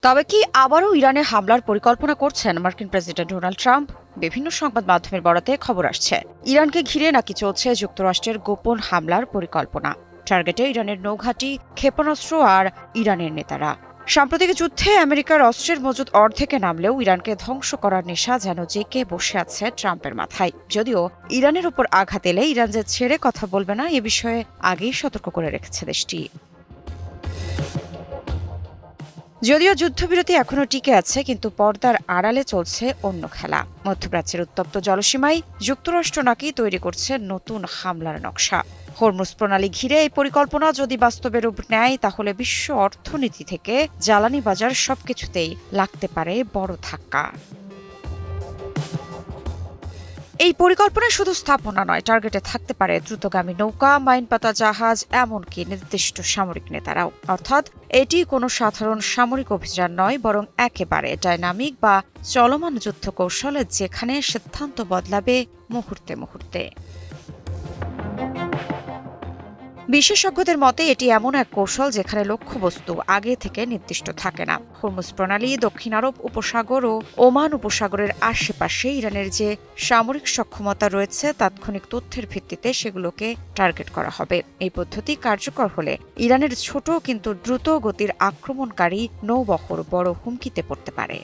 তবে কি আবারও ইরানে হামলার পরিকল্পনা করছেন মার্কিন প্রেসিডেন্ট ডোনাল্ড ট্রাম্প? বিভিন্ন সংবাদ মাধ্যমের বরাতে খবর আসছে, ইরানকে ঘিরে নাকি চলছে যুক্তরাষ্ট্রের গোপন হামলার পরিকল্পনা। টার্গেটে ইরানের নৌঘাঁটি, ক্ষেপণাস্ত্র আর ইরানের নেতারা। সাম্প্রতিক যুদ্ধে আমেরিকার অস্ত্রের মজুদ অর্ধেকে নামলেও ইরানকে ধ্বংস করার নেশা যেন জেঁকে বসে আছে ট্রাম্পের মাথায়। যদিও ইরানের উপর আঘাত এলে ইরান যে ছেড়ে কথা বলবে না, এ বিষয়ে আগেই সতর্ক করে রেখেছে দেশটি। যদিও যুদ্ধবিরতি এখনো টিকে আছে, কিন্তু পর্দার আড়ালে চলছে অন্য খেলা। মধ্যপ্রাচ্যের উত্তপ্ত জলসীমায় যুক্তরাষ্ট্র নাকি তৈরি করছে নতুন হামলার নকশা। হরমুজ প্রণালী ঘিরে এই পরিকল্পনা যদি বাস্তবে রূপ নেয়, তাহলে বিশ্ব অর্থনীতি থেকে জ্বালানি বাজার সবকিছুতেই লাগতে পারে বড় ধাক্কা। এই পরিকল্পনায় শুধু স্থাপনা নয়, টার্গেটে থাকতে পারে দ্রুতগামী নৌকা, মাইনপাতা জাহাজ, এমনকি নির্দিষ্ট সামরিক নেতারাও। অর্থাৎ এটি কোনো সাধারণ সামরিক অভিযান নয়, বরং একেবারে ডাইনামিক বা চলমান যুদ্ধ কৌশল, যেখানে সিদ্ধান্ত বদলাবে মুহূর্তে মুহূর্তে। বিশেষজ্ঞদের মতে এটি এমন এক কৌশল যেখানে লক্ষ্যবস্তু আগে থেকে নির্দিষ্ট থাকে না। হরমুজ প্রণালী, দক্ষিণ আরব উপসাগর ও ওমান উপসাগরের আশেপাশে ইরানের যে সামরিক সক্ষমতা রয়েছে, তাৎক্ষণিক তথ্যের ভিত্তিতে সেগুলোকে টার্গেট করা হবে। এই পদ্ধতি কার্যকর হলে ইরানের ছোট কিন্তু দ্রুত গতির আক্রমণকারী নৌবহর বড় হুমকিতে পড়তে পারে।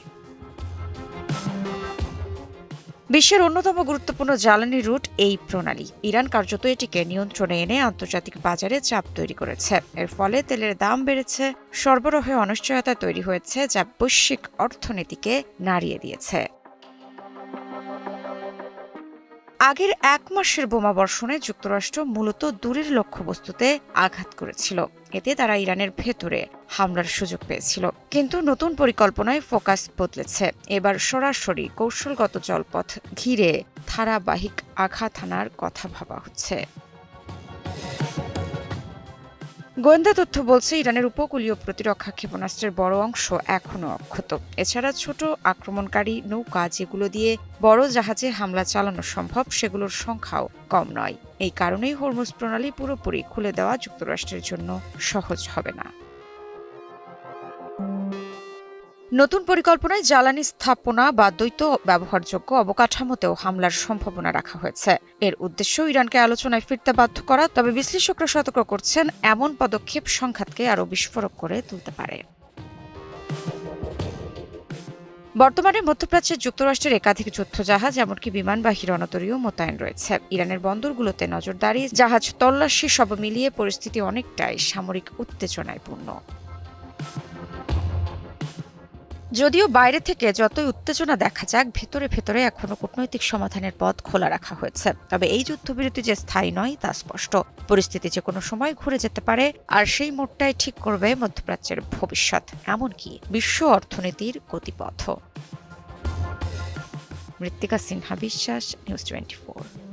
বিশ্বের অন্যতম গুরুত্বপূর্ণ জ্বালানি রুট এই প্রণালী। ইরান কার্যত এটিকে নিয়ন্ত্রণে এনে আন্তর্জাতিক বাজারে চাপ তৈরি করেছে। এর ফলে তেলের দাম বেড়েছে, সরবরাহে অনিশ্চয়তা তৈরি হয়েছে, যা বৈশ্বিক অর্থনীতিকে নাড়িয়ে দিয়েছে। আগের এক মাসের বোমাবর্ষণে যুক্তরাষ্ট্র মূলত দূরের লক্ষ্যবস্তুতে আঘাত করেছিল। এতে তারা ইরানের ভেতরে হামলার সুযোগ পেয়েছিল। কিন্তু নতুন পরিকল্পনায় ফোকাস বদলেছে। এবার সরাসরি কৌশলগত জলপথ ঘিরে ধারাবাহিক আঘাত হানার কথা ভাবা হচ্ছে। গোয়েন্দা তথ্য বলছে, ইরানের উপকূলীয় প্রতিরক্ষা ক্ষেপণাস্ত্রের বড় অংশ এখনও অক্ষত। এছাড়া ছোট আক্রমণকারী নৌকা, যেগুলো দিয়ে বড় জাহাজে হামলা চালানো সম্ভব, সেগুলোর সংখ্যাও কম নয়। এই কারণেই হরমুজ প্রণালী পুরোপুরি খুলে দেওয়া যুক্তরাষ্ট্রের জন্য সহজ হবে না। নতুন পরিকল্পনায় জ্বালানি স্থাপনা বা দ্বৈত ব্যবহারযোগ্য অবকাঠামোতেও হামলার সম্ভাবনা রাখা হয়েছে। এর উদ্দেশ্য ইরানকে আলোচনায় ফিরতে বাধ্য করা। তবে বিশ্লেষকরা সতর্ক করছেন, এমন পদক্ষেপ সংঘাতকে আরও বিস্ফোরক করে তুলতে পারে। বর্তমানে মধ্যপ্রাচ্যে যুক্তরাষ্ট্রের একাধিক যুদ্ধজাহাজ, এমনকি বিমানবাহী রণতরীও মোতায়েন রয়েছে। ইরানের বন্দরগুলোতে নজরদারি, জাহাজ তল্লাশি, সব মিলিয়ে পরিস্থিতি অনেকটাই সামরিক উত্তেজনায় পূর্ণ। যদিও বাইরে থেকে যতই উত্তেজনা দেখা যাক, ভেতরে ভেতরে এখনো কূটনৈতিক সমাধানের পথ খোলা রাখা হয়েছে। তবে এই যুদ্ধবিরতি যে স্থায়ী নয়, তা স্পষ্ট। পরিস্থিতি যে কোনো সময় ঘুরে যেতে পারে, আর সেই মোড়টাই ঠিক করবে মধ্যপ্রাচ্যের ভবিষ্যৎ, এমনকি বিশ্ব অর্থনীতির গতিপথ। মৃত্তিকা সিনহা বিশ্বাস, নিউজ 24।